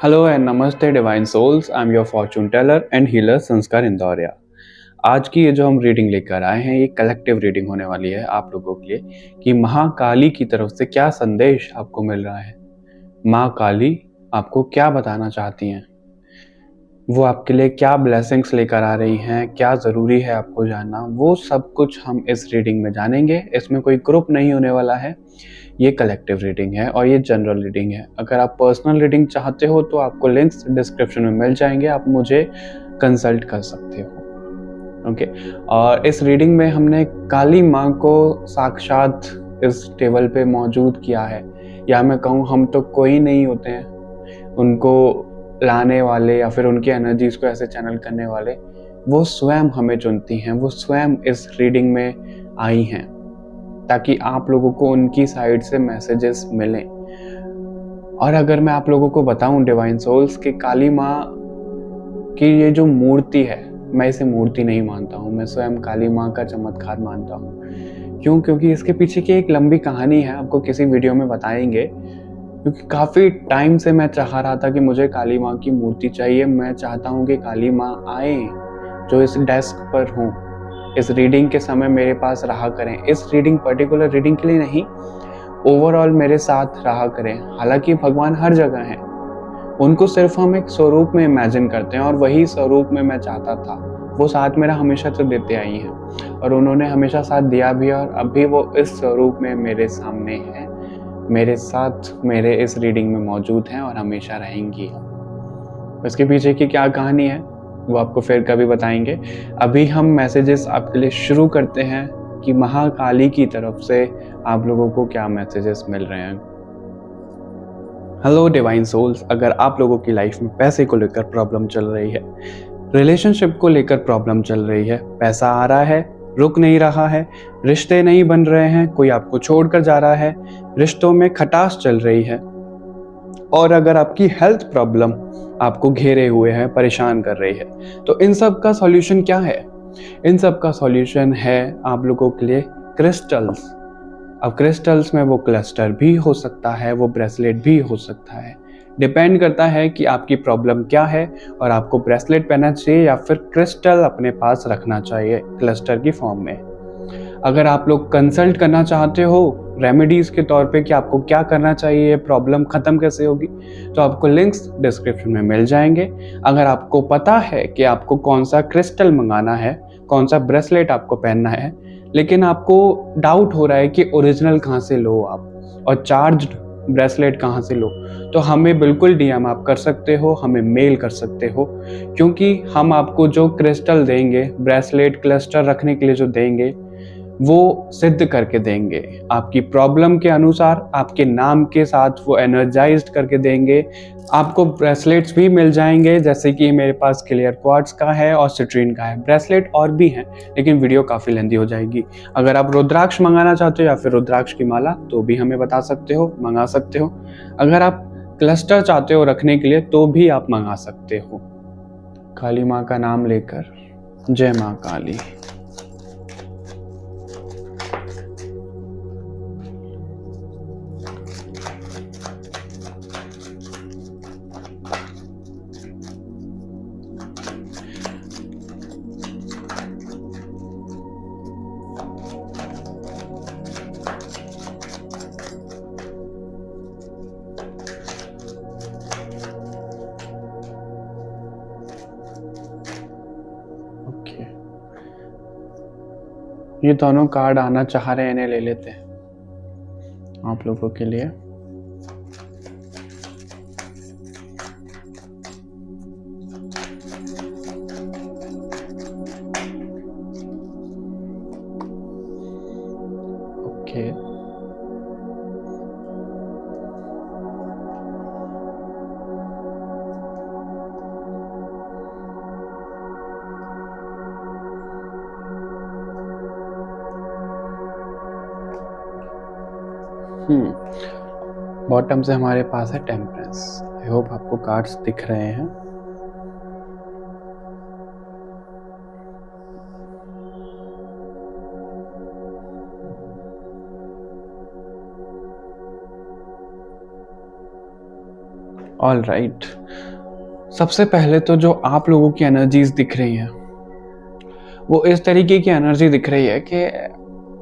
Hello and नमस्ते divine souls. I am your fortune teller and healer Sanskar Indoria. आज की ये जो हम रीडिंग लेकर आए हैं, ये कलेक्टिव रीडिंग होने वाली है आप लोगों के लिए कि महाकाली की तरफ से क्या संदेश आपको मिल रहा है। माँ काली आपको क्या बताना चाहती हैं, वो आपके लिए क्या ब्लेसिंग्स लेकर आ रही हैं, क्या ज़रूरी है आपको जानना, वो सब कुछ हम इस रीडिंग में जानेंगे। इसमें कोई ग्रुप नहीं होने वाला है, ये कलेक्टिव रीडिंग है और ये जनरल रीडिंग है। अगर आप पर्सनल रीडिंग चाहते हो तो आपको लिंक्स डिस्क्रिप्शन में मिल जाएंगे, आप मुझे कंसल्ट कर सकते हो। ओके। और इस रीडिंग में हमने काली माँ को साक्षात इस टेबल पे मौजूद किया है, या मैं कहूँ हम तो कोई नहीं होते हैं उनको लाने वाले या फिर उनकी एनर्जीज को ऐसे चैनल करने वाले। वो स्वयं हमें चुनती हैं, वो स्वयं इस रीडिंग में आई हैं ताकि आप लोगों को उनकी साइड से मैसेजेस मिलें। और अगर मैं आप लोगों को बताऊं डिवाइन सोल्स कि काली माँ की ये जो मूर्ति है, मैं इसे मूर्ति नहीं मानता हूँ, मैं स्वयं काली माँ का चमत्कार मानता हूँ। क्यों? क्योंकि इसके पीछे की एक लंबी कहानी है, आपको किसी वीडियो में बताएंगे। क्योंकि काफ़ी टाइम से मैं चाह रहा था कि मुझे काली माँ की मूर्ति चाहिए। मैं चाहता हूँ कि काली माँ आए, जो इस डेस्क पर हों, इस रीडिंग के समय मेरे पास रहा करें। इस रीडिंग, पर्टिकुलर रीडिंग के लिए नहीं, ओवरऑल मेरे साथ रहा करें। हालांकि भगवान हर जगह हैं, उनको सिर्फ हम एक स्वरूप में इमेजिन करते हैं और वही स्वरूप में मैं चाहता था। वो साथ मेरा हमेशा से देते आई हैं और उन्होंने हमेशा साथ दिया भी, और अभी वो इस स्वरूप में मेरे सामने हैं, मेरे साथ मेरे इस रीडिंग में मौजूद हैं और हमेशा रहेंगी। इसके पीछे की क्या कहानी है वो आपको फिर कभी बताएंगे। अभी हम मैसेजेस आपके लिए शुरू करते हैं कि महाकाली की तरफ से आप लोगों को क्या मैसेजेस मिल रहे हैं। हेलो डिवाइन सोल्स, अगर आप लोगों की लाइफ में पैसे को लेकर प्रॉब्लम चल रही है, रिलेशनशिप को लेकर प्रॉब्लम चल रही है, पैसा आ रहा है रुक नहीं रहा है, रिश्ते नहीं बन रहे हैं, कोई आपको छोड़कर जा रहा है, रिश्तों में खटास चल रही है, और अगर आपकी हेल्थ प्रॉब्लम आपको घेरे हुए है, परेशान कर रही है, तो इन सब का सॉल्यूशन क्या है? इन सब का सॉल्यूशन है आप लोगों के लिए क्रिस्टल्स। अब क्रिस्टल्स में वो क्लस्टर भी हो सकता है, वो ब्रेसलेट भी हो सकता है। डिपेंड करता है कि आपकी प्रॉब्लम क्या है और आपको ब्रेसलेट पहनना चाहिए या फिर क्रिस्टल अपने पास रखना चाहिए क्लस्टर की फॉर्म में। अगर आप लोग कंसल्ट करना चाहते हो रेमेडीज के तौर पे कि आपको क्या करना चाहिए, प्रॉब्लम खत्म कैसे होगी, तो आपको लिंक्स डिस्क्रिप्शन में मिल जाएंगे। अगर आपको पता है कि आपको कौन सा क्रिस्टल मंगाना है, कौन सा ब्रेसलेट आपको पहनना है, लेकिन आपको डाउट हो रहा है कि ओरिजिनल कहाँ से लो आप और चार्ज्ड ब्रेसलेट कहाँ से लो, तो हमें बिल्कुल डीएम आप कर सकते हो, हमें मेल कर सकते हो। क्योंकि हम आपको जो क्रिस्टल देंगे, ब्रेसलेट क्लस्टर रखने के लिए जो देंगे, वो सिद्ध करके देंगे आपकी प्रॉब्लम के अनुसार, आपके नाम के साथ वो एनर्जाइज्ड करके देंगे। आपको ब्रेसलेट्स भी मिल जाएंगे, जैसे कि मेरे पास क्लियर क्वार्ट्ज का है और सिट्रीन का है। ब्रेसलेट और भी हैं, लेकिन वीडियो काफ़ी लेंदी हो जाएगी। अगर आप रुद्राक्ष मंगाना चाहते हो या फिर रुद्राक्ष की माला, तो भी हमें बता सकते हो, मंगा सकते हो। अगर आप क्लस्टर चाहते हो रखने के लिए, तो भी आप मंगा सकते हो। काली माँ का नाम लेकर, जय माँ काली। ओके, ये दोनों कार्ड आना चाह रहे हैं, इन्हें ले लेते हैं आप लोगों के लिए। ओके, बॉटम से हमारे पास है टेम्परेंस। आई होप आपको कार्ड्स दिख रहे हैं। All right. सबसे पहले तो जो आप लोगों की एनर्जीज दिख रही हैं वो इस तरीके की एनर्जी दिख रही है कि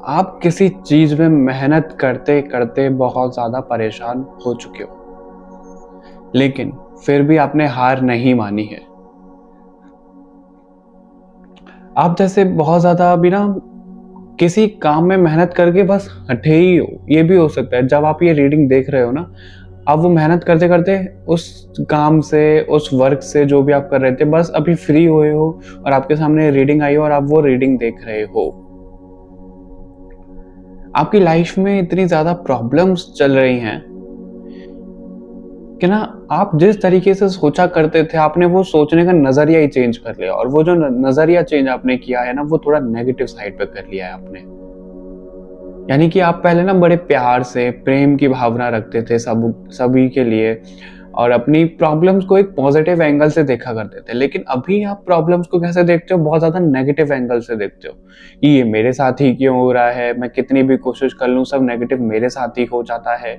आप किसी चीज में मेहनत करते करते बहुत ज्यादा परेशान हो चुके हो, लेकिन फिर भी आपने हार नहीं मानी है। आप जैसे बहुत ज्यादा अभी ना किसी काम में मेहनत करके बस हटे ही हो। ये भी हो सकता है जब आप ये रीडिंग देख रहे हो ना, आप वो मेहनत करते करते उस काम से, उस वर्क से जो भी आप कर रहे थे, बस अभी फ्री हुए हो और आपके सामने रीडिंग आई हो और आप वो रीडिंग देख रहे हो। आपकी लाइफ में इतनी ज्यादा प्रॉब्लम्स चल रही हैं कि ना, आप जिस तरीके से सोचा करते थे आपने वो सोचने का नजरिया ही चेंज कर लिया, और वो जो नजरिया चेंज आपने किया है ना, वो थोड़ा नेगेटिव साइड पे कर लिया है आपने। यानी कि आप पहले ना बड़े प्यार से प्रेम की भावना रखते थे सभी के लिए, और अपनी प्रॉब्लम्स को एक पॉजिटिव एंगल से देखा करते थे। लेकिन अभी आप प्रॉब्लम्स को कैसे देखते हो? बहुत ज्यादा नेगेटिव एंगल से देखते हो कि ये मेरे साथ ही क्यों हो रहा है, मैं कितनी भी कोशिश कर लूं सब नेगेटिव मेरे साथ ही हो जाता है,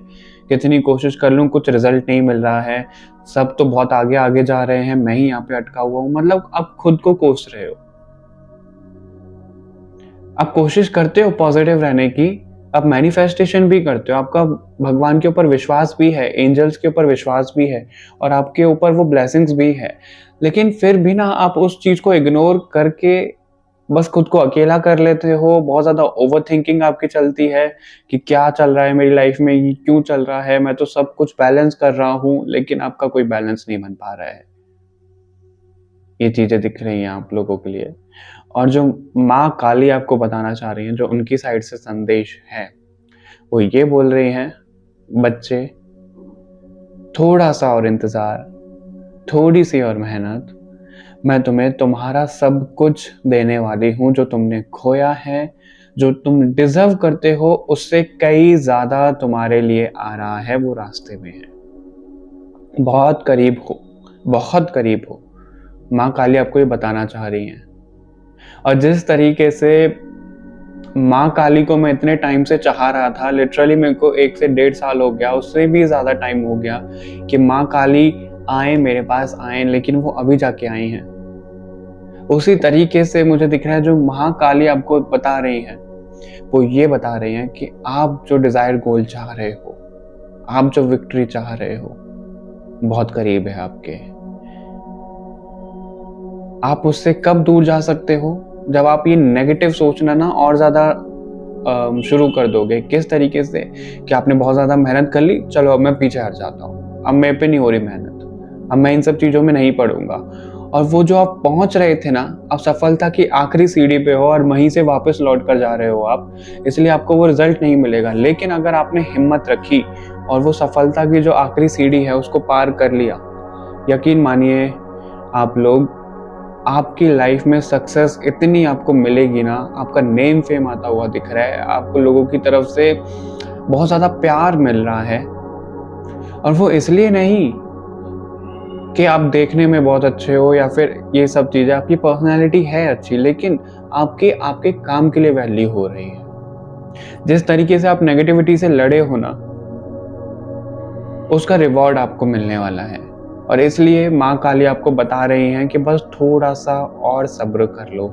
कितनी कोशिश कर लूं कुछ रिजल्ट नहीं मिल रहा है, सब तो बहुत आगे आगे जा रहे हैं, मैं ही यहाँ पे अटका हुआ हूँ। मतलब आप खुद को कोस रहे हो। आप कोशिश करते हो पॉजिटिव रहने की, आप मैनिफेस्टेशन भी करते हो, आपका भगवान के ऊपर विश्वास भी है, एंजल्स के ऊपर विश्वास भी है, और आपके ऊपर वो ब्लेसिंग्स भी है। लेकिन फिर भी ना आप उस चीज को इग्नोर करके बस खुद को अकेला कर लेते हो। बहुत ज्यादा ओवर थिंकिंग आपकी चलती है कि क्या चल रहा है मेरी लाइफ में, ये क्यों चल रहा है, मैं तो सब कुछ बैलेंस कर रहा हूँ लेकिन आपका कोई बैलेंस नहीं बन पा रहा है। ये चीजें दिख रही हैं आप लोगों के लिए। और जो माँ काली आपको बताना चाह रही हैं, जो उनकी साइड से संदेश है, वो ये बोल रही हैं, बच्चे थोड़ा सा और इंतजार, थोड़ी सी और मेहनत, मैं तुम्हें तुम्हारा सब कुछ देने वाली हूँ। जो तुमने खोया है, जो तुम डिजर्व करते हो, उससे कई ज्यादा तुम्हारे लिए आ रहा है, वो रास्ते में है। बहुत करीब हो, बहुत करीब हो। माँ काली आपको ये बताना चाह रही हैं। और जिस तरीके से माँ काली को मैं इतने टाइम से चाह रहा था, लिटरली मेरे को 1 से 1.5 साल हो गया, उससे भी ज्यादा टाइम हो गया कि माँ काली आए मेरे पास आए, लेकिन वो अभी जाके आई हैं। उसी तरीके से मुझे दिख रहा है जो महाकाली आपको बता रही हैं, वो ये बता रही हैं कि आप जो डिजायर गोल चाह रहे हो, आप जो विक्ट्री चाह रहे हो, बहुत करीब है आपके। आप उससे कब दूर जा सकते हो? जब आप ये नेगेटिव सोचना ना और ज्यादा शुरू कर दोगे। किस तरीके से? कि आपने बहुत ज्यादा मेहनत कर ली, चलो अब मैं पीछे हट जाता हूँ, अब मेरे पे नहीं हो रही मेहनत, अब मैं इन सब चीजों में नहीं पढ़ूंगा। और वो जो आप पहुंच रहे थे ना, आप सफलता की आखिरी सीढ़ी पे हो और वहीं से वापस लौट कर जा रहे हो आप, इसलिए आपको वो रिजल्ट नहीं मिलेगा। लेकिन अगर आपने हिम्मत रखी और वो सफलता की जो आखिरी सीढ़ी है उसको पार कर लिया, यकीन मानिए आप लोग, आपकी लाइफ में सक्सेस इतनी आपको मिलेगी ना, आपका नेम फेम आता हुआ दिख रहा है, आपको लोगों की तरफ से बहुत ज्यादा प्यार मिल रहा है। और वो इसलिए नहीं कि आप देखने में बहुत अच्छे हो या फिर ये सब चीजें, आपकी पर्सनैलिटी है अच्छी, लेकिन आपके आपके काम के लिए वैल्यू हो रही है। जिस तरीके से आप नेगेटिविटी से लड़े हो ना, उसका रिवॉर्ड आपको मिलने वाला है। और इसलिए माँ काली आपको बता रही हैं कि बस थोड़ा सा और सब्र कर लो।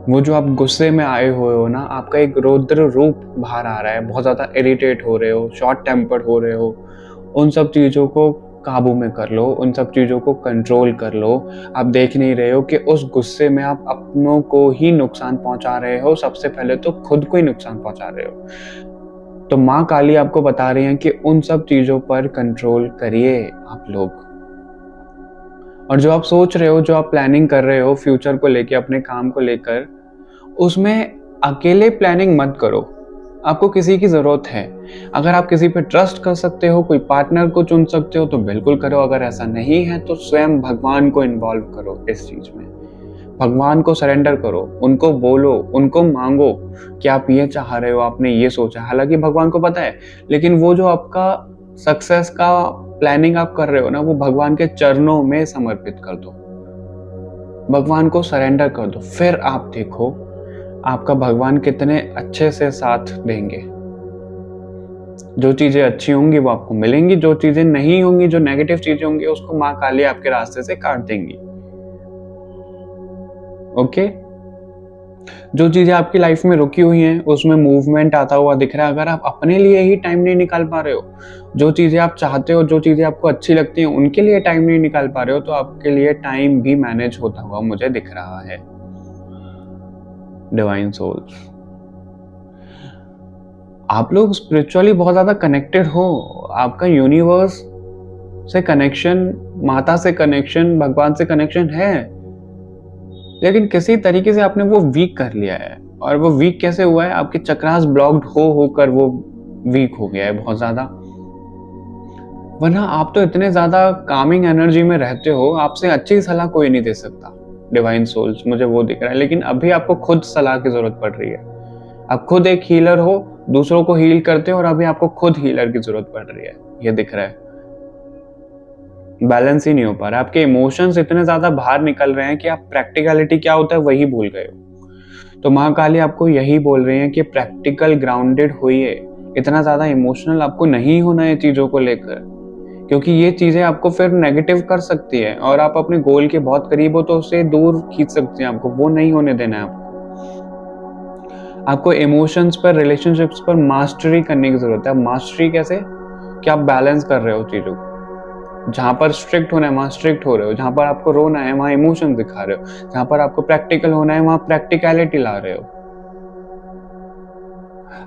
वो जो आप गुस्से में आए हुए हो ना, आपका एक रौद्र रूप बाहर आ रहा है, बहुत ज्यादा इरिटेट हो रहे हो, शॉर्ट टेम्पर्ड हो रहे हो, उन सब चीजों को काबू में कर लो, उन सब चीजों को कंट्रोल कर लो। आप देख नहीं रहे हो कि उस गुस्से में आप अपनों को ही नुकसान पहुंचा रहे हो, सबसे पहले तो खुद को ही नुकसान पहुंचा रहे हो। तो माँ काली आपको बता रही हैं कि उन सब चीजों पर कंट्रोल करिए आप लोग। और जो आप सोच रहे हो, जो आप प्लानिंग कर रहे हो फ्यूचर को लेके, अपने काम को लेकर, उसमें अकेले प्लानिंग मत करो। आपको किसी की जरूरत है। अगर आप किसी पे ट्रस्ट कर सकते हो, कोई पार्टनर को चुन सकते हो तो बिल्कुल करो। अगर ऐसा नहीं है तो स्वयं भगवान को इन्वॉल्व करो इस चीज में। भगवान को सरेंडर करो, उनको बोलो, उनको मांगो कि आप ये चाह रहे हो, आपने ये सोचा। हालांकि भगवान को पता है, लेकिन वो जो आपका सक्सेस का प्लानिंग आप कर रहे हो ना, वो भगवान के चरणों में समर्पित कर दो, भगवान को सरेंडर कर दो। फिर आप देखो आपका भगवान कितने अच्छे से साथ देंगे। जो चीजें अच्छी होंगी वो आपको मिलेंगी, जो चीजें नहीं होंगी, जो नेगेटिव चीजें होंगी, उसको माँ काली आपके रास्ते से काट देंगी। ओके, जो चीजें आपकी लाइफ में रुकी हुई हैं उसमें मूवमेंट आता हुआ दिख रहा है। अगर आप अपने लिए ही टाइम नहीं निकाल पा रहे हो, जो चीजें आप चाहते हो, जो चीजें आपको अच्छी लगती हैं, उनके लिए टाइम नहीं निकाल पा रहे हो, तो आपके लिए टाइम भी मैनेज होता हुआ मुझे दिख रहा है। डिवाइन सोल्स, आप लोग स्पिरिचुअली बहुत ज्यादा कनेक्टेड हो। आपका यूनिवर्स से कनेक्शन, माता से कनेक्शन, भगवान से कनेक्शन है, लेकिन किसी तरीके से आपने वो वीक कर लिया है। और वो वीक कैसे हुआ है? आपके चक्रास ब्लॉक्ड हो होकर वो वीक हो गया है बहुत ज्यादा। वरना आप तो इतने ज्यादा कामिंग एनर्जी में रहते हो, आपसे अच्छी सलाह कोई नहीं दे सकता। डिवाइन सोल्स, मुझे वो दिख रहा है, लेकिन अभी आपको खुद सलाह की जरूरत पड़ रही है। आप खुद एक हीलर हो, दूसरों को हील करते हो, और अभी आपको खुद हीलर की जरूरत पड़ रही है, ये दिख रहा है। बैलेंस ही नहीं हो पा रहा, आपके इमोशंस इतने ज्यादा बाहर निकल रहे हैं कि आप प्रैक्टिकलिटी क्या होता है वही भूल गए हो। तो महाकाली आपको यही बोल रहे हैं कि प्रैक्टिकल ग्राउंडेड होइए, इतना ज्यादा इमोशनल आपको नहीं होना है चीजों को लेकर, क्योंकि ये चीजें आपको फिर नेगेटिव कर सकती है और आप अपने गोल के बहुत करीब हो तो उससे दूर खींच सकती हैं आपको। वो नहीं होने देना है आपको इमोशंस पर, रिलेशनशिप्स पर मास्टरी करने की जरूरत है। मास्टरी कैसे? कि आप बैलेंस कर रहे हो चीजों को। जहां पर स्ट्रिक्ट होना है वहां स्ट्रिक्ट हो रहे हो, जहां पर आपको रोना है वहां इमोशन दिखा रहे हो, जहां पर आपको प्रैक्टिकल होना है वहां प्रैक्टिकलिटी ला रहे हो।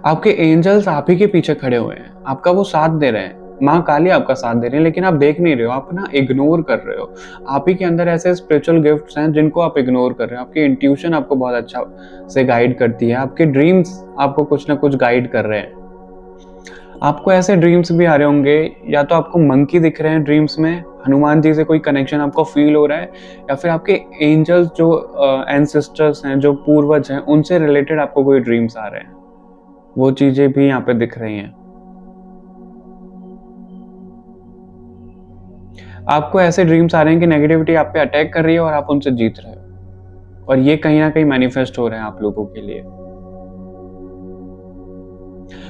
आपके एंजल्स आप ही के पीछे खड़े हुए हैं, आपका वो साथ दे रहे हैं, माँ काली आपका साथ दे रही है, लेकिन आप देख नहीं रहे हो, आप ना इग्नोर कर रहे हो। आप ही के अंदर ऐसे स्पिरिचुअल गिफ्ट्स हैं जिनको आप इग्नोर कर रहे हो। आपकी इंट्यूशन आपको बहुत अच्छा से गाइड करती है, आपके ड्रीम्स आपको कुछ ना कुछ गाइड कर रहे हैं। आपको ऐसे ड्रीम्स भी आ रहे होंगे, या तो आपको मंकी दिख रहे हैं ड्रीम्स में, हनुमान जी से कोई कनेक्शन आपको फील हो रहा है, या फिर आपके एंजल्स जो एंसेस्टर्स हैं, जो पूर्वज हैं, उनसे रिलेटेड आपको कोई ड्रीम्स आ रहे हैं। वो चीजें भी यहाँ पे दिख रही हैं। आपको ऐसे ड्रीम्स आ रहे हैं कि नेगेटिविटी आप पे अटैक कर रही है और आप उनसे जीत रहे हो, और ये कहीं ना कहीं मैनिफेस्ट हो रहे हैं आप लोगों के लिए।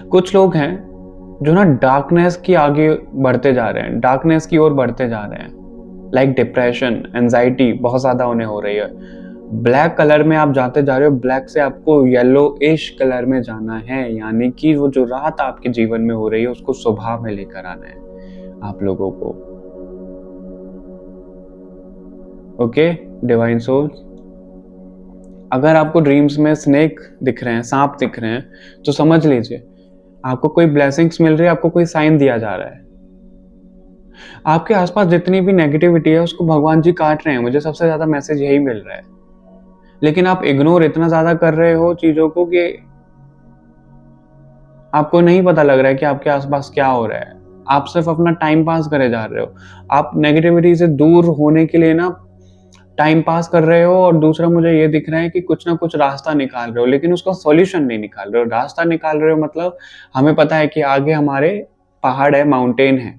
कुछ लोग हैं जो ना डार्कनेस की आगे बढ़ते जा रहे हैं, डार्कनेस की ओर बढ़ते जा रहे हैं। लाइक डिप्रेशन, एंजाइटी बहुत ज्यादा उन्हें हो रही है। ब्लैक कलर में आप जाते जा रहे हो, ब्लैक से आपको येलोइश कलर में जाना है, यानी कि वो जो रात आपके जीवन में हो रही है उसको सुबह में लेकर आना है आप लोगों को। ओके डिवाइन सोल्स, अगर आपको ड्रीम्स में स्नेक दिख रहे हैं, सांप दिख रहे हैं, तो समझ लीजिए आपको कोई ब्लेसिंग्स मिल रही है, आपको कोई साइन दिया जा रहा है। आपके आसपास जितनी भी नेगेटिविटी है उसको भगवान जी काट रहे हैं, मुझे सबसे ज्यादा मैसेज यही मिल रहा है। लेकिन आप इग्नोर इतना ज्यादा कर रहे हो चीजों को कि आपको नहीं पता लग रहा है कि आपके आसपास क्या हो रहा है। आप सिर्फ अपना टाइम पास करे जा रहे हो। आप नेगेटिविटी से दूर होने के लिए ना टाइम पास कर रहे हो, और दूसरा मुझे ये दिख रहा है कि कुछ ना कुछ रास्ता निकाल रहे हो, लेकिन उसका सॉल्यूशन नहीं निकाल रहे हो। रास्ता निकाल रहे हो मतलब हमें पता है कि आगे हमारे पहाड़ है, माउंटेन है,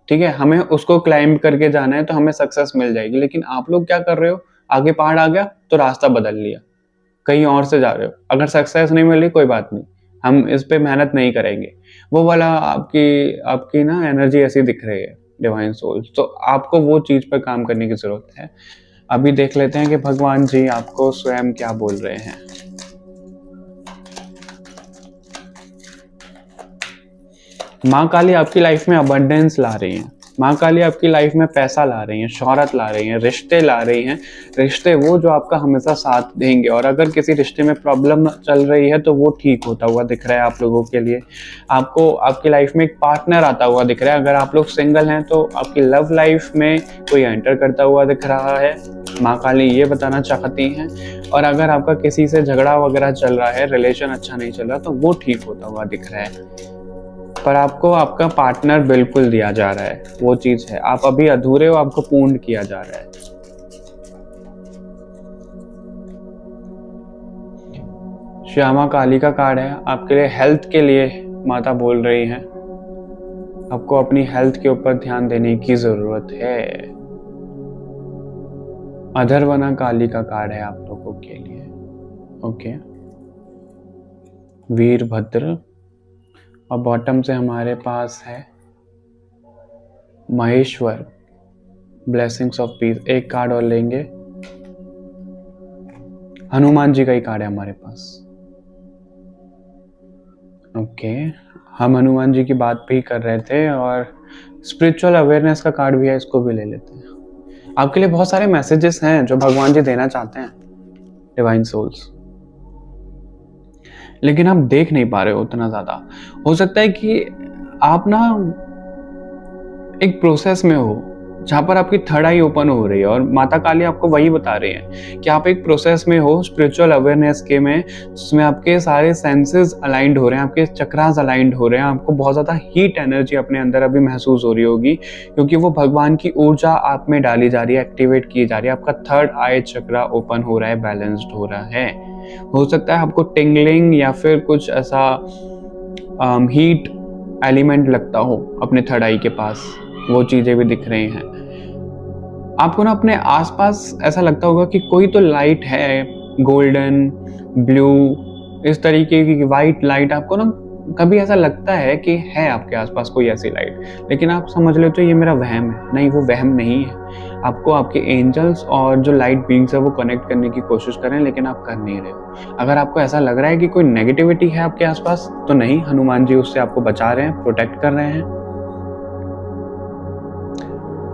ठीक है, हमें उसको क्लाइंब करके जाना है तो हमें सक्सेस मिल जाएगी। लेकिन आप लोग क्या कर रहे हो? आगे पहाड़ आ गया तो रास्ता बदल लिया, कहीं और से जा रहे हो। अगर सक्सेस नहीं मिली कोई बात नहीं, हम इस पे मेहनत नहीं करेंगे। वो वाला आपकी आपकी ना एनर्जी ऐसी दिख रही है डिवाइन सोल्स। तो आपको वो चीज पर काम करने की जरूरत है। अभी देख लेते हैं कि भगवान जी आपको स्वयं क्या बोल रहे हैं। माँ काली आपकी लाइफ में अबंडेंस ला रही हैं। माँ काली आपकी लाइफ में पैसा ला रही हैं, शोहरत ला रही हैं, रिश्ते ला रही हैं। रिश्ते वो जो आपका हमेशा साथ देंगे, और अगर किसी रिश्ते में प्रॉब्लम चल रही है तो वो ठीक होता हुआ दिख रहा है आप लोगों के लिए। आपको आपकी लाइफ में एक पार्टनर आता हुआ दिख रहा है। अगर आप लोग सिंगल हैं तो आपकी लव लाइफ में कोई एंटर करता हुआ दिख रहा है, माँ काली ये बताना चाहती हैं। और अगर आपका किसी से झगड़ा वगैरह चल रहा है, रिलेशन अच्छा नहीं चल रहा, तो वो ठीक होता हुआ दिख रहा है। पर आपको आपका पार्टनर बिल्कुल दिया जा रहा है, वो चीज है। आप अभी अधूरे हो, आपको पूर्ण किया जा रहा है। श्यामा काली का कार्ड है आपके लिए, हेल्थ के लिए माता बोल रही हैं आपको अपनी हेल्थ के ऊपर ध्यान देने की जरूरत है। अधरवना काली का कार्ड है आप लोगों के लिए। ओके, वीरभद्र, और बॉटम से हमारे पास है महेश्वर, ब्लेसिंग्स ऑफ पीस। एक कार्ड और लेंगे, हनुमान जी का ही कार्ड है हमारे पास। ओके, हम हनुमान जी की बात भी कर रहे थे और स्पिरिचुअल अवेयरनेस का कार्ड भी है, इसको भी ले लेते हैं। आपके लिए बहुत सारे मैसेजेस हैं जो भगवान जी देना चाहते हैं, डिवाइन सोल्स, लेकिन आप देख नहीं पा रहे हो उतना ज्यादा। हो सकता है कि आप ना एक प्रोसेस में हो जहां पर आपकी थर्ड आई ओपन हो रही है और माता काली आपको वही बता रही है कि आप एक प्रोसेस में हो स्पिरिचुअल अवेयरनेस के में, जिसमें आपके सारे सेंसेस अलाइंड हो रहे हैं, आपके चक्रास अलाइंड हो रहे हैं। आपको बहुत ज्यादा हीट एनर्जी अपने अंदर अभी महसूस हो रही होगी, क्योंकि वो भगवान की ऊर्जा आप में डाली जा रही है, एक्टिवेट की जा रही है। आपका थर्ड आई चक्रा ओपन हो रहा है, बैलेंस्ड हो रहा है। हो सकता है आपको टिंगलिंग या फिर कुछ ऐसा हीट एलिमेंट लगता हो अपने थर्ड आई के पास, वो चीजें भी दिख रही हैं आपको ना। अपने आसपास ऐसा लगता होगा कि कोई तो लाइट है, गोल्डन, ब्लू, इस तरीके की वाइट लाइट। आपको ना कभी ऐसा लगता है कि है आपके आसपास कोई ऐसी लाइट, लेकिन आप समझ लेते हो ये मेरा वहम है। नहीं, वो वहम नहीं है। आपको आपके एंजल्स और जो लाइट बीइंग्स है वो कनेक्ट करने की कोशिश कर रहे हैं, लेकिन आप कर नहीं रहे हो। अगर आपको ऐसा लग रहा है कि कोई नेगेटिविटी है आपके आसपास, तो नहीं, हनुमान जी उससे आपको बचा रहे हैं, प्रोटेक्ट कर रहे हैं।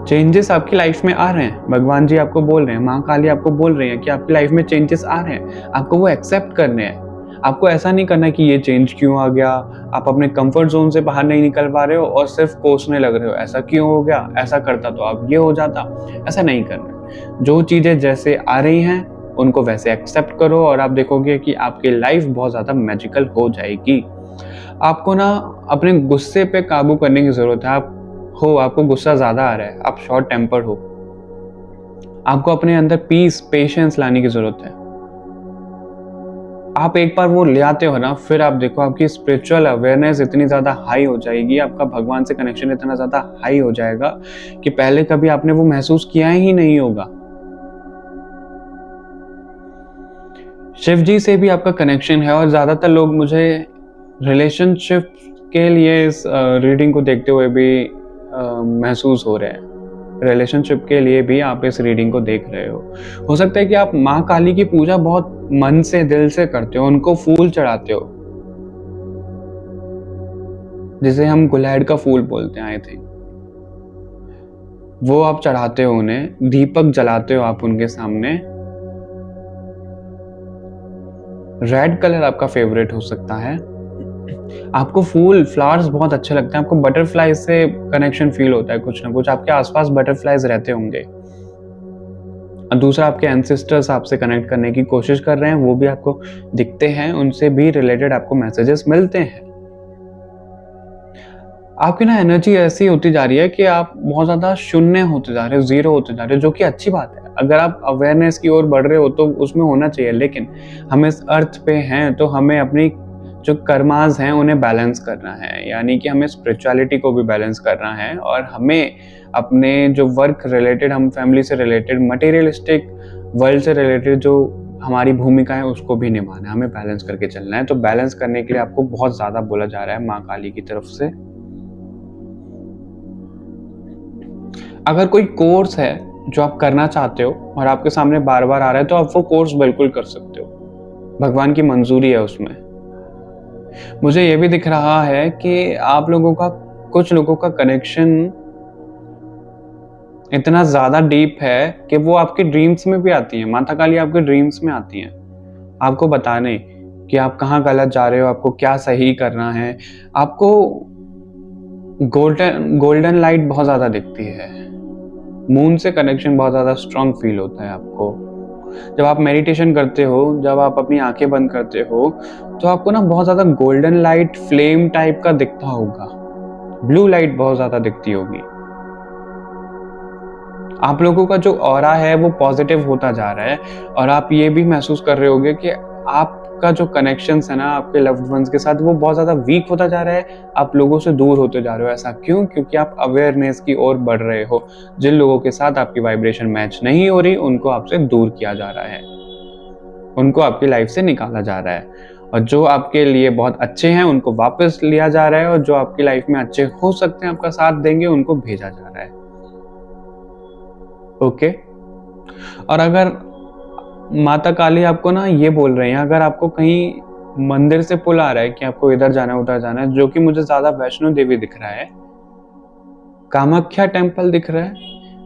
चेंजेस आपकी लाइफ में आ रहे हैं, भगवान जी आपको बोल रहे हैं, माँ काली आपको बोल रही है कि आपकी लाइफ में चेंजेस आ रहे हैं, आपको वो एक्सेप्ट करने हैं। आपको ऐसा नहीं करना कि ये चेंज क्यों आ गया, आप अपने कंफर्ट जोन से बाहर नहीं निकल पा रहे हो और सिर्फ कोसने लग रहे हो, ऐसा क्यों हो गया, ऐसा करता तो अब ये हो जाता। ऐसा नहीं करना। जो चीजें जैसे आ रही हैं उनको वैसे एक्सेप्ट करो और आप देखोगे कि आपकी लाइफ बहुत ज्यादा मैजिकल हो जाएगी। आपको ना अपने गुस्से पे काबू करने की जरूरत है। आपको गुस्सा ज्यादा आ रहा है, आप शॉर्ट टेम्पर्ड हो, आपको अपने अंदर पीस, पेशेंस लाने की जरूरत है। आप एक बार वो ले आते हो ना, फिर आप देखो आपकी स्पिरिचुअल अवेयरनेस इतनी ज्यादा हाई हो जाएगी, आपका भगवान से कनेक्शन इतना ज्यादा हाई हो जाएगा कि पहले कभी आपने वो महसूस किया ही नहीं होगा। शिव जी से भी आपका कनेक्शन है और ज्यादातर लोग मुझे रिलेशनशिप के लिए इस रीडिंग को देखते हुए भी महसूस हो रहे हैं। रिलेशनशिप के लिए भी आप इस रीडिंग को देख रहे हो सकता है कि आप माँ काली की पूजा बहुत मन से, दिल से करते हो, उनको फूल चढ़ाते हो, जिसे हम गुलहड़ का फूल बोलते हैं, आई थिंक वो आप चढ़ाते हो उन्हें, दीपक जलाते हो आप उनके सामने। रेड कलर आपका फेवरेट हो सकता है। आपको फूल, फ्लावर्स बहुत अच्छे लगते हैं, आपको बटरफ्लाई से कनेक्शन फील होता है, कुछ ना कुछ आपके आसपास बटरफ्लाईज रहते होंगे। और दूसरा, आपके एंसेस्टर्स आपसे कनेक्ट करने की कोशिश कर रहे हैं, वो भी आपको दिखते हैं, उनसे भी रिलेटेड आपको मैसेजेस मिलते हैं। आपकी ना एनर्जी ऐसी होती जा रही है कि आप बहुत ज्यादा शून्य होते जा रहे हो, जीरो होते जा रहे हो, जो कि अच्छी बात है। अगर आप अवेयरनेस की ओर बढ़ रहे हो तो उसमें होना चाहिए, लेकिन हम इस अर्थ पे हैं तो हमें अपनी जो कर्मास हैं उन्हें बैलेंस करना है, यानी कि हमें स्पिरिचुअलिटी को भी बैलेंस करना है और हमें अपने जो वर्क रिलेटेड, हम फैमिली से रिलेटेड, मटेरियलिस्टिक वर्ल्ड से रिलेटेड जो हमारी भूमिका है उसको भी निभाना है, हमें बैलेंस करके चलना है। तो बैलेंस करने के लिए आपको बहुत ज्यादा बोला जा रहा है माँ काली की तरफ से। अगर कोई कोर्स है जो आप करना चाहते हो और आपके सामने बार बार आ रहा है, तो आप वो कोर्स बिल्कुल कर सकते हो, भगवान की मंजूरी है उसमें। मुझे ये भी दिख रहा है कि आप लोगों का, कुछ लोगों का कनेक्शन इतना ज्यादा डीप है कि वो आपके ड्रीम्स में भी आती हैं। माता काली आपके ड्रीम्स में आती हैं आपको बताने कि आप कहाँ गलत जा रहे हो, आपको क्या सही करना है। आपको गोल्डन लाइट बहुत ज्यादा दिखती है, मून से कनेक्शन बहुत ज्यादा स्ट्रांग फील होता है आपको। जब आप मेडिटेशन करते हो, जब आप अपनी आंखें बंद करते हो, तो आपको ना बहुत ज्यादा गोल्डन लाइट, फ्लेम टाइप का दिखता होगा, ब्लू लाइट बहुत ज्यादा दिखती होगी। आप लोगों का जो ऑरा है वो पॉजिटिव होता जा रहा है और आप ये भी महसूस कर रहे होगे कि आपका जो कनेक्शंस है ना आपके लव्ड वंस के साथ, वो बहुत ज्यादा वीक होता जा रहा है, आप लोगों से दूर होते जा रहे हो। ऐसा क्यों? क्योंकि आप अवेयरनेस की ओर बढ़ रहे हो। जिन लोगों के साथ आपकी वाइब्रेशन मैच नहीं हो रही, उनको आपसे दूर किया जा रहा है। उनको आपकी लाइफ से निकाला जा रहा है, और जो आपके लिए बहुत अच्छे हैं उनको वापस लिया जा रहा है, और जो आपकी लाइफ में अच्छे हो सकते हैं, आपका साथ देंगे, उनको भेजा जा रहा है। ओके। और अगर माता काली आपको ना ये बोल रहे हैं, अगर आपको कहीं मंदिर से पुल आ रहा है कि आपको इधर जाना है उधर जाना है, जो कि मुझे ज्यादा वैष्णो देवी दिख रहा है, कामाख्या टेम्पल दिख रहा है,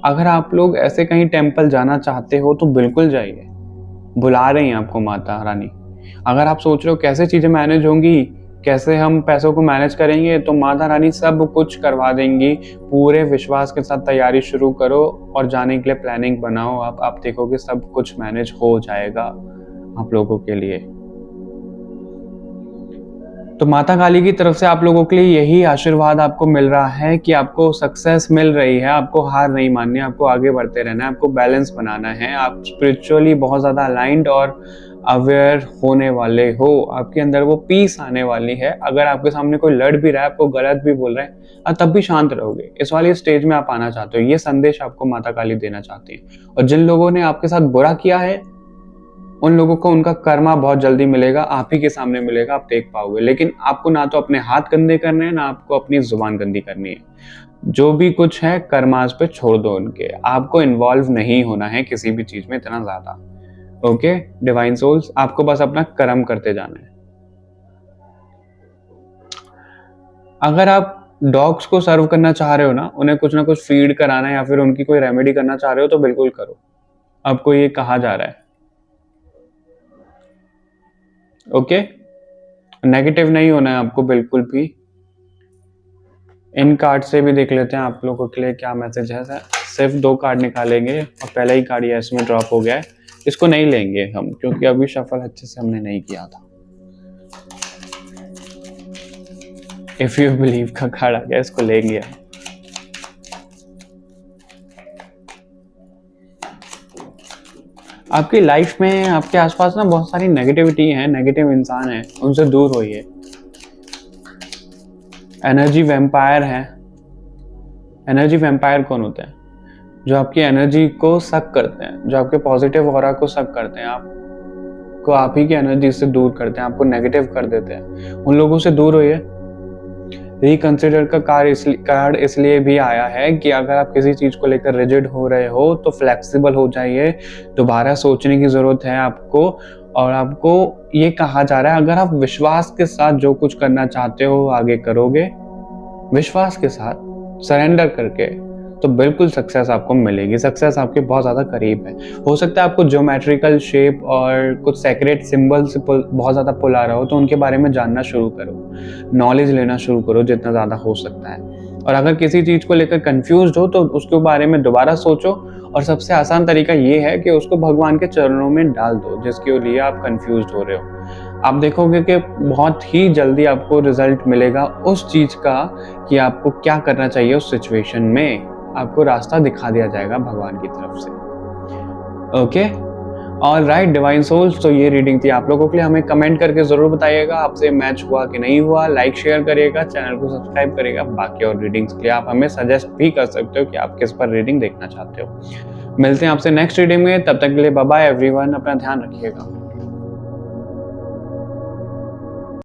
अगर आप लोग ऐसे कहीं टेम्पल जाना चाहते हो तो बिल्कुल जाइए, बुला रही हैं आपको माता रानी। अगर आप सोच रहे हो कैसे चीजें मैनेज होंगी, कैसे हम पैसों को मैनेज करेंगे, तो माता रानी सब कुछ करवा देंगी। पूरे विश्वास के साथ तैयारी शुरू करो और जाने के लिए प्लानिंग बनाओ। आप देखोगे सब कुछ मैनेज हो जाएगा आप लोगों के लिए। तो माता काली की तरफ से आप लोगों के लिए यही आशीर्वाद आपको मिल रहा है कि आपको सक्सेस मिल रही है, आपको हार नहीं माननी है, आपको आगे बढ़ते रहना है, आपको बैलेंस बनाना है। आप स्पिरिचुअली बहुत ज़्यादा अलाइंड और अवेयर होने वाले हो, आपके अंदर वो पीस आने वाली है। अगर आपके सामने कोई लड़ भी रहा है, आपको गलत भी बोल रहे हैं, तब भी शांत रहोगे। इस वाली स्टेज में आप आना चाहते हो, ये संदेश आपको माता काली देना चाहती है। और जिन लोगों ने आपके साथ बुरा किया है, उन लोगों को उनका कर्मा बहुत जल्दी मिलेगा, आप ही के सामने मिलेगा, आप देख पाओगे। लेकिन आपको ना तो अपने हाथ गंदे करने हैं, ना आपको अपनी जुबान गंदी करनी है। जो भी कुछ है कर्मास पे छोड़ दो उनके, आपको इन्वॉल्व नहीं होना है किसी भी चीज में इतना ज्यादा। ओके डिवाइन सोल्स, आपको बस अपना कर्म करते जाना है। अगर आप डॉग्स को सर्व करना चाह रहे हो ना, उन्हें कुछ ना कुछ फीड कराना है या फिर उनकी कोई रेमेडी करना चाह रहे हो, तो बिल्कुल करो, आपको ये कहा जा रहा है। ओके, नेगेटिव नहीं होना है आपको बिल्कुल भी। इन कार्ड से भी देख लेते हैं आप लोगों के लिए क्या मैसेज है। सिर्फ 2 कार्ड निकालेंगे और पहला ही कार्ड यस में ड्रॉप हो गया है, इसको नहीं लेंगे हम क्योंकि अभी शफल अच्छे से हमने नहीं किया था। इफ यू बिलीव का कार्ड आ गया, इसको लेंगे हम। आपकी लाइफ में आपके आसपास ना बहुत सारी नेगेटिविटी है, नेगेटिव इंसान है, उनसे दूर होइए। एनर्जी वैम्पायर है। एनर्जी वैम्पायर कौन होते हैं? जो आपकी एनर्जी को सक करते हैं, जो आपके पॉजिटिव ऑरा को सक करते हैं, आपको आप ही की एनर्जी से दूर करते हैं, आपको नेगेटिव कर देते हैं। उन लोगों से दूर होइए। रिकंसिडर का कार्ड इसलिए भी आया है कि अगर आप किसी चीज को लेकर रिजिड हो रहे हो तो फ्लेक्सिबल हो जाइए, दोबारा सोचने की जरूरत है आपको। और आपको ये कहा जा रहा है, अगर आप विश्वास के साथ जो कुछ करना चाहते हो आगे करोगे, विश्वास के साथ सरेंडर करके, तो बिल्कुल सक्सेस आपको मिलेगी। सक्सेस आपके बहुत ज़्यादा करीब है। हो सकता है आपको ज्योमेट्रिकल शेप और कुछ सेक्रेट सिंबल से बहुत ज़्यादा पुल आ रहा हो, तो उनके बारे में जानना शुरू करो, नॉलेज लेना शुरू करो जितना ज़्यादा हो सकता है। और अगर किसी चीज़ को लेकर कंफ्यूज हो तो उसके बारे में दोबारा सोचो, और सबसे आसान तरीका ये है कि उसको भगवान के चरणों में डाल दो जिसके लिए आप कंफ्यूज हो रहे हो। आप देखोगे कि बहुत ही जल्दी आपको रिजल्ट मिलेगा उस चीज़ का कि आपको क्या करना चाहिए उस सिचुएशन में। आपको रास्ता दिखा दिया जाएगा भगवान की तरफ से। Okay all right divine souls, तो ये रीडिंग थी आप लोगों के लिए। हमें कमेंट करके जरूर बताइएगा आपसे मैच हुआ कि नहीं हुआ। लाइक शेयर करिएगा, चैनल को सब्सक्राइब करिएगा। बाकी और रीडिंग्स के लिए आप हमें सजेस्ट भी कर सकते हो कि आप किस पर रीडिंग देखना चाहते हो। मिलते हैं आपसे नेक्स्ट रीडिंग में, तब तक के लिए बाय बाय एवरीवन, अपना ध्यान रखिएगा।